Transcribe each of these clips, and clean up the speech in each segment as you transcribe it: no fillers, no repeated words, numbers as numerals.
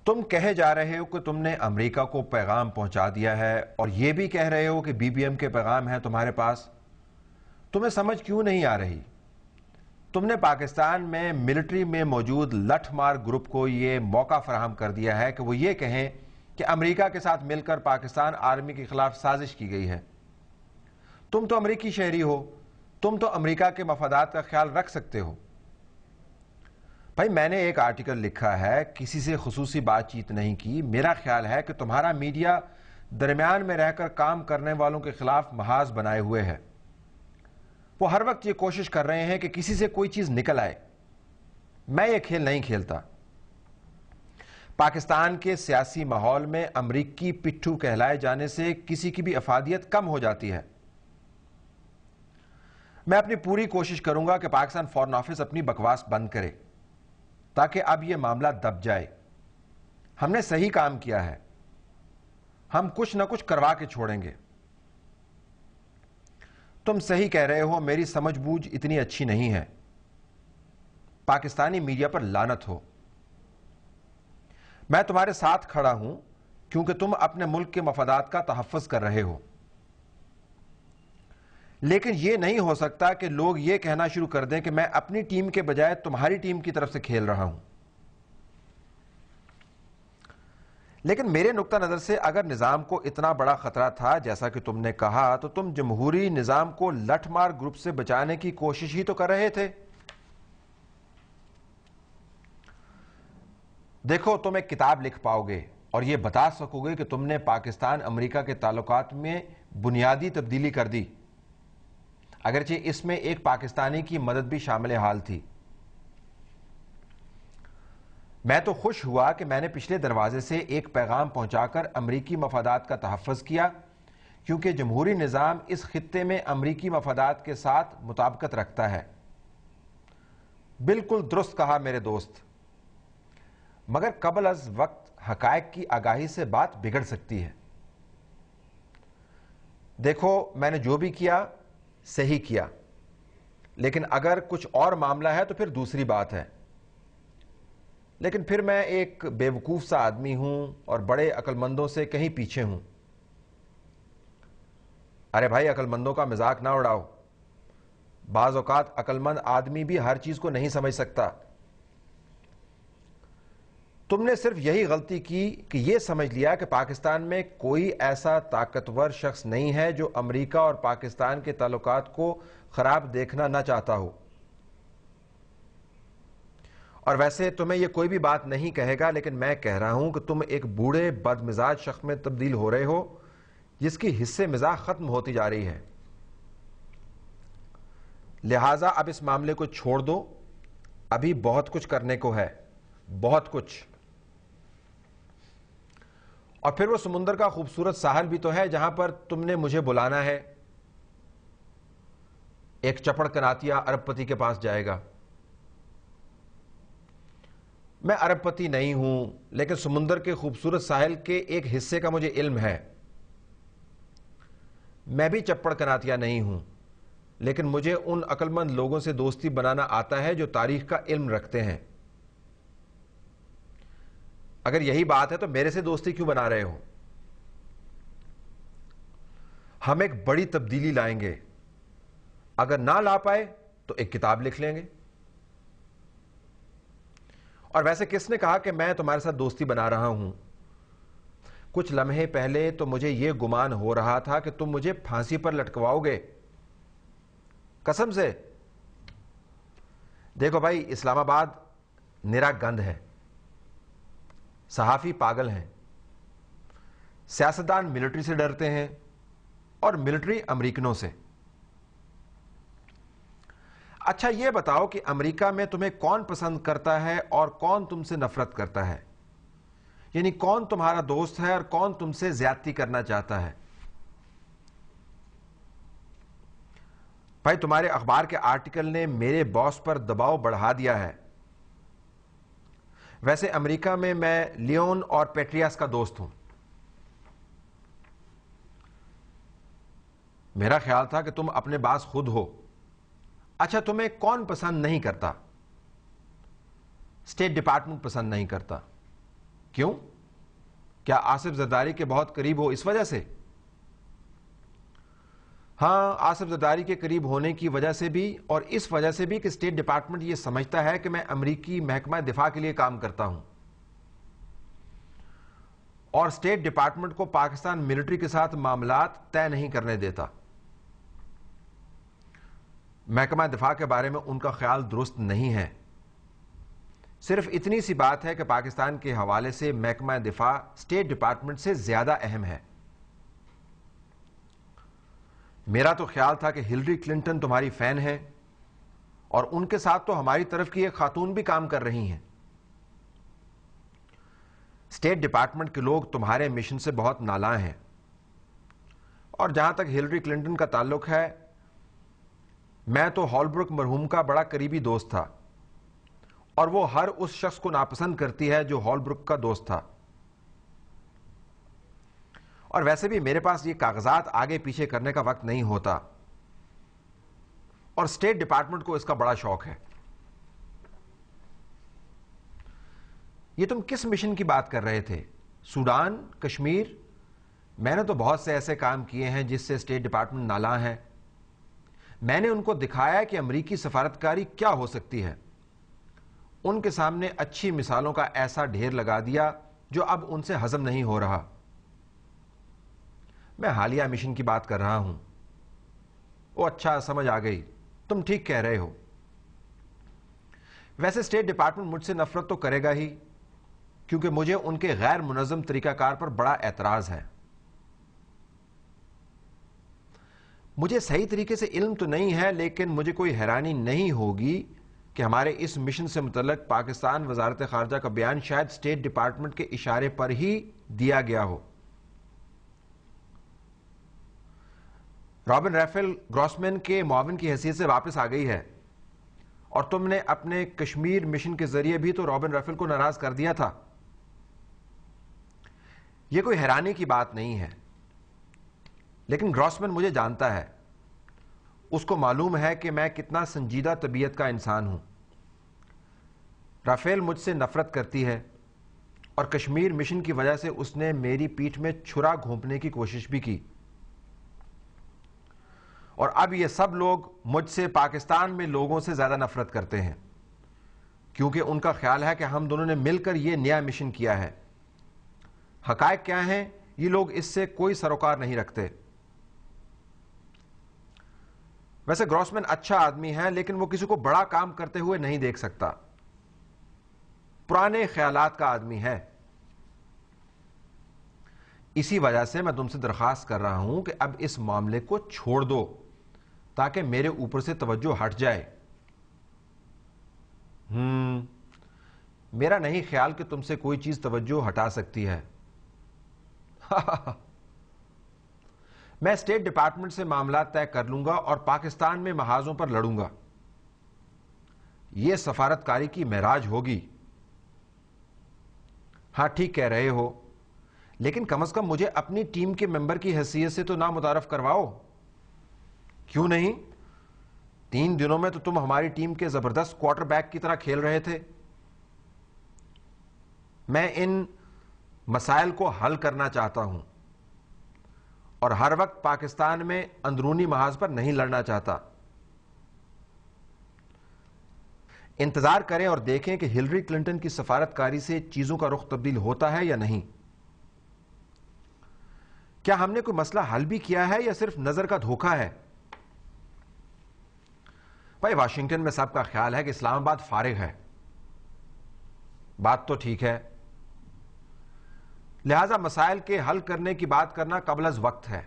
تم کہے جا رہے ہو کہ تم نے امریکہ کو پیغام پہنچا دیا ہے اور یہ بھی کہہ رہے ہو کہ بی بی ایم کے پیغام ہیں تمہارے پاس. تمہیں سمجھ کیوں نہیں آ رہی؟ تم نے پاکستان میں ملٹری میں موجود لٹھ مار گروپ کو یہ موقع فراہم کر دیا ہے کہ وہ یہ کہیں کہ امریکہ کے ساتھ مل کر پاکستان آرمی کے خلاف سازش کی گئی ہے. تم تو امریکی شہری ہو، تم تو امریکہ کے مفادات کا خیال رکھ سکتے ہو. بھائی میں نے ایک آرٹیکل لکھا ہے، کسی سے خصوصی بات چیت نہیں کی. میرا خیال ہے کہ تمہارا میڈیا درمیان میں رہ کر کام کرنے والوں کے خلاف محاذ بنائے ہوئے ہے. وہ ہر وقت یہ کوشش کر رہے ہیں کہ کسی سے کوئی چیز نکل آئے. میں یہ کھیل نہیں کھیلتا. پاکستان کے سیاسی ماحول میں امریکی پٹھو کہلائے جانے سے کسی کی بھی افادیت کم ہو جاتی ہے. میں اپنی پوری کوشش کروں گا کہ پاکستان فارن آفس اپنی بکواس بند کرے تاکہ اب یہ معاملہ دب جائے. ہم نے صحیح کام کیا ہے، ہم کچھ نہ کچھ کروا کے چھوڑیں گے. تم صحیح کہہ رہے ہو، میری سمجھ بوجھ اتنی اچھی نہیں ہے. پاکستانی میڈیا پر لعنت ہو. میں تمہارے ساتھ کھڑا ہوں کیونکہ تم اپنے ملک کے مفادات کا تحفظ کر رہے ہو. لیکن یہ نہیں ہو سکتا کہ لوگ یہ کہنا شروع کر دیں کہ میں اپنی ٹیم کے بجائے تمہاری ٹیم کی طرف سے کھیل رہا ہوں. لیکن میرے نقطہ نظر سے اگر نظام کو اتنا بڑا خطرہ تھا جیسا کہ تم نے کہا تو تم جمہوری نظام کو لٹھ مار گروپ سے بچانے کی کوشش ہی تو کر رہے تھے. دیکھو تم ایک کتاب لکھ پاؤ گے اور یہ بتا سکو گے کہ تم نے پاکستان امریکہ کے تعلقات میں بنیادی تبدیلی کر دی، اگرچہ اس میں ایک پاکستانی کی مدد بھی شامل حال تھی. میں تو خوش ہوا کہ میں نے پچھلے دروازے سے ایک پیغام پہنچا کر امریکی مفادات کا تحفظ کیا، کیونکہ جمہوری نظام اس خطے میں امریکی مفادات کے ساتھ مطابقت رکھتا ہے. بالکل درست کہا میرے دوست، مگر قبل از وقت حقائق کی آگاہی سے بات بگڑ سکتی ہے. دیکھو میں نے جو بھی کیا صحیح کیا، لیکن اگر کچھ اور معاملہ ہے تو پھر دوسری بات ہے. لیکن پھر میں ایک بے وقوف سا آدمی ہوں اور بڑے عقل مندوں سے کہیں پیچھے ہوں. ارے بھائی عقل مندوں کا مذاق نہ اڑاؤ. بعض اوقات عقل مند آدمی بھی ہر چیز کو نہیں سمجھ سکتا. تم نے صرف یہی غلطی کی کہ یہ سمجھ لیا کہ پاکستان میں کوئی ایسا طاقتور شخص نہیں ہے جو امریکہ اور پاکستان کے تعلقات کو خراب دیکھنا نہ چاہتا ہو. اور ویسے تمہیں یہ کوئی بھی بات نہیں کہے گا، لیکن میں کہہ رہا ہوں کہ تم ایک بوڑھے بد مزاج شخص میں تبدیل ہو رہے ہو جس کی حصے مزاح ختم ہوتی جا رہی ہے. لہٰذا اب اس معاملے کو چھوڑ دو. ابھی بہت کچھ کرنے کو ہے، بہت کچھ. اور پھر وہ سمندر کا خوبصورت ساحل بھی تو ہے جہاں پر تم نے مجھے بلانا ہے. ایک چپڑ کناتیا ارب پتی کے پاس جائے گا. میں ارب پتی نہیں ہوں، لیکن سمندر کے خوبصورت ساحل کے ایک حصے کا مجھے علم ہے. میں بھی چپڑ کناتیا نہیں ہوں، لیکن مجھے ان عقل مند لوگوں سے دوستی بنانا آتا ہے جو تاریخ کا علم رکھتے ہیں. اگر یہی بات ہے تو میرے سے دوستی کیوں بنا رہے ہو؟ ہم ایک بڑی تبدیلی لائیں گے. اگر نہ لا پائے تو ایک کتاب لکھ لیں گے. اور ویسے کس نے کہا کہ میں تمہارے ساتھ دوستی بنا رہا ہوں؟ کچھ لمحے پہلے تو مجھے یہ گمان ہو رہا تھا کہ تم مجھے پھانسی پر لٹکواؤ گے. قسم سے. دیکھو بھائی، اسلام آباد نرا گند ہے. صحافی پاگل ہیں، سیاستدان ملٹری سے ڈرتے ہیں اور ملٹری امریکنوں سے. اچھا یہ بتاؤ کہ امریکہ میں تمہیں کون پسند کرتا ہے اور کون تم سے نفرت کرتا ہے؟ یعنی کون تمہارا دوست ہے اور کون تم سے زیادتی کرنا چاہتا ہے؟ بھائی تمہارے اخبار کے آرٹیکل نے میرے باس پر دباؤ بڑھا دیا ہے. ویسے امریکہ میں لیون اور پیٹریاس کا دوست ہوں. میرا خیال تھا کہ تم اپنے باس خود ہو. اچھا تمہیں کون پسند نہیں کرتا؟ اسٹیٹ ڈپارٹمنٹ پسند نہیں کرتا. کیوں؟ کیا آصف زرداری کے بہت قریب ہو اس وجہ سے؟ ہاں، آصف زرداری کے قریب ہونے کی وجہ سے بھی، اور اس وجہ سے بھی کہ اسٹیٹ ڈپارٹمنٹ یہ سمجھتا ہے کہ میں امریکی محکمہ دفاع کے لیے کام کرتا ہوں، اور اسٹیٹ ڈپارٹمنٹ کو پاکستان ملٹری کے ساتھ معاملات طے نہیں کرنے دیتا۔ محکمہ دفاع کے بارے میں ان کا خیال درست نہیں ہے۔ صرف اتنی سی بات ہے کہ پاکستان کے حوالے سے محکمہ دفاع اسٹیٹ ڈپارٹمنٹ سے زیادہ اہم ہے۔ میرا تو خیال تھا کہ ہلری کلنٹن تمہاری فین ہے، اور ان کے ساتھ تو ہماری طرف کی ایک خاتون بھی کام کر رہی ہیں۔ اسٹیٹ ڈپارٹمنٹ کے لوگ تمہارے مشن سے بہت نالاں ہیں، اور جہاں تک ہلری کلنٹن کا تعلق ہے، میں تو ہالبروک مرحوم کا بڑا قریبی دوست تھا، اور وہ ہر اس شخص کو ناپسند کرتی ہے جو ہالبروک کا دوست تھا۔ اور ویسے بھی میرے پاس یہ کاغذات آگے پیچھے کرنے کا وقت نہیں ہوتا، اور اسٹیٹ ڈپارٹمنٹ کو اس کا بڑا شوق ہے۔ یہ تم کس مشن کی بات کر رہے تھے؟ سوڈان؟ کشمیر؟ میں نے تو بہت سے ایسے کام کیے ہیں جس سے اسٹیٹ ڈپارٹمنٹ نالاں ہے۔ میں نے ان کو دکھایا کہ امریکی سفارتکاری کیا ہو سکتی ہے، ان کے سامنے اچھی مثالوں کا ایسا ڈھیر لگا دیا جو اب ان سے ہضم نہیں ہو رہا۔ میں حالیہ مشن کی بات کر رہا ہوں۔ وہ اچھا، سمجھ آ گئی، تم ٹھیک کہہ رہے ہو۔ ویسے اسٹیٹ ڈپارٹمنٹ مجھ سے نفرت تو کرے گا ہی، کیونکہ مجھے ان کے غیر منظم طریقہ کار پر بڑا اعتراض ہے۔ مجھے صحیح طریقے سے علم تو نہیں ہے، لیکن مجھے کوئی حیرانی نہیں ہوگی کہ ہمارے اس مشن سے متعلق پاکستان وزارت خارجہ کا بیان شاید اسٹیٹ ڈپارٹمنٹ کے اشارے پر ہی دیا گیا ہو۔ رابن ریفل گراسمین کے معاون کی حیثیت سے واپس آ گئی ہے، اور تم نے اپنے کشمیر مشن کے ذریعے بھی تو رابن ریفل کو ناراض کر دیا تھا۔ یہ کوئی حیرانی کی بات نہیں ہے، لیکن گراسمین مجھے جانتا ہے، اس کو معلوم ہے کہ میں کتنا سنجیدہ طبیعت کا انسان ہوں۔ رافیل مجھ سے نفرت کرتی ہے، اور کشمیر مشن کی وجہ سے اس نے میری پیٹھ میں چھرا گھونپنے کی کوشش بھی کی، اور اب یہ سب لوگ مجھ سے پاکستان میں لوگوں سے زیادہ نفرت کرتے ہیں، کیونکہ ان کا خیال ہے کہ ہم دونوں نے مل کر یہ نیا مشن کیا ہے۔ حقائق کیا ہیں، یہ لوگ اس سے کوئی سروکار نہیں رکھتے۔ ویسے گراسمین اچھا آدمی ہے، لیکن وہ کسی کو بڑا کام کرتے ہوئے نہیں دیکھ سکتا۔ پرانے خیالات کا آدمی ہے۔ اسی وجہ سے میں تم سے درخواست کر رہا ہوں کہ اب اس معاملے کو چھوڑ دو، تاکہ میرے اوپر سے توجہ ہٹ جائے۔ میرا نہیں خیال کہ تم سے کوئی چیز توجہ ہٹا سکتی ہے۔ میں اسٹیٹ ڈپارٹمنٹ سے معاملات طے کر لوں گا اور پاکستان میں محاذوں پر لڑوں گا۔ یہ سفارتکاری کی معراج ہوگی۔ ہاں، ٹھیک کہہ رہے ہو، لیکن کم از کم مجھے اپنی ٹیم کے ممبر کی حیثیت سے تو نامتعارف کرواؤ۔ کیوں نہیں؟ 3 دنوں میں تو تم ہماری ٹیم کے زبردست کوارٹر بیک کی طرح کھیل رہے تھے۔ میں ان مسائل کو حل کرنا چاہتا ہوں، اور ہر وقت پاکستان میں اندرونی محاذ پر نہیں لڑنا چاہتا۔ انتظار کریں اور دیکھیں کہ ہلری کلنٹن کی سفارتکاری سے چیزوں کا رخ تبدیل ہوتا ہے یا نہیں۔ کیا ہم نے کوئی مسئلہ حل بھی کیا ہے یا صرف نظر کا دھوکہ ہے؟ بھائی، واشنگٹن میں سب کا خیال ہے کہ اسلام آباد فارغ ہے۔ بات تو ٹھیک ہے، لہذا مسائل کے حل کرنے کی بات کرنا قبل از وقت ہے۔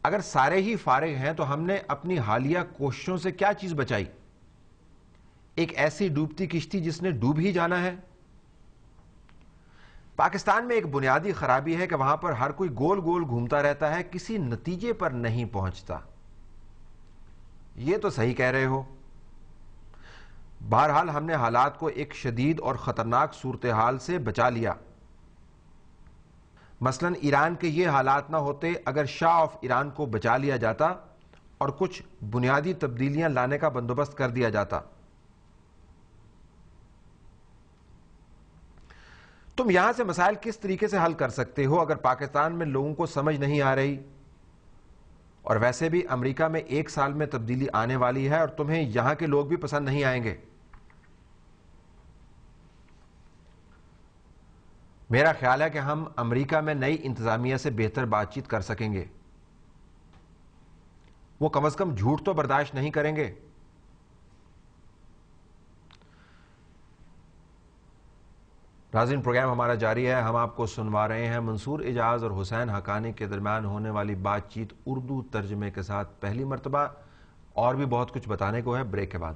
اگر سارے ہی فارغ ہیں تو ہم نے اپنی حالیہ کوششوں سے کیا چیز بچائی؟ ایک ایسی ڈوبتی کشتی جس نے ڈوب ہی جانا ہے۔ پاکستان میں ایک بنیادی خرابی ہے کہ وہاں پر ہر کوئی گول گول گھومتا رہتا ہے، کسی نتیجے پر نہیں پہنچتا۔ یہ تو صحیح کہہ رہے ہو۔ بہرحال ہم نے حالات کو ایک شدید اور خطرناک صورتحال سے بچا لیا۔ مثلا ایران کے یہ حالات نہ ہوتے اگر شاہ آف ایران کو بچا لیا جاتا اور کچھ بنیادی تبدیلیاں لانے کا بندوبست کر دیا جاتا۔ تم یہاں سے مسائل کس طریقے سے حل کر سکتے ہو اگر پاکستان میں لوگوں کو سمجھ نہیں آ رہی؟ اور ویسے بھی امریکہ میں 1 سال میں تبدیلی آنے والی ہے اور تمہیں یہاں کے لوگ بھی پسند نہیں آئیں گے۔ میرا خیال ہے کہ ہم امریکہ میں نئی انتظامیہ سے بہتر بات چیت کر سکیں گے۔ وہ کم از کم جھوٹ تو برداشت نہیں کریں گے۔ ناظرین، پروگرام ہمارا جاری ہے۔ ہم آپ کو سنوا رہے ہیں منصور اعجاز اور حسین حقانی کے درمیان ہونے والی بات چیت اردو ترجمے کے ساتھ پہلی مرتبہ، اور بھی بہت کچھ بتانے کو ہے بریک کے بعد۔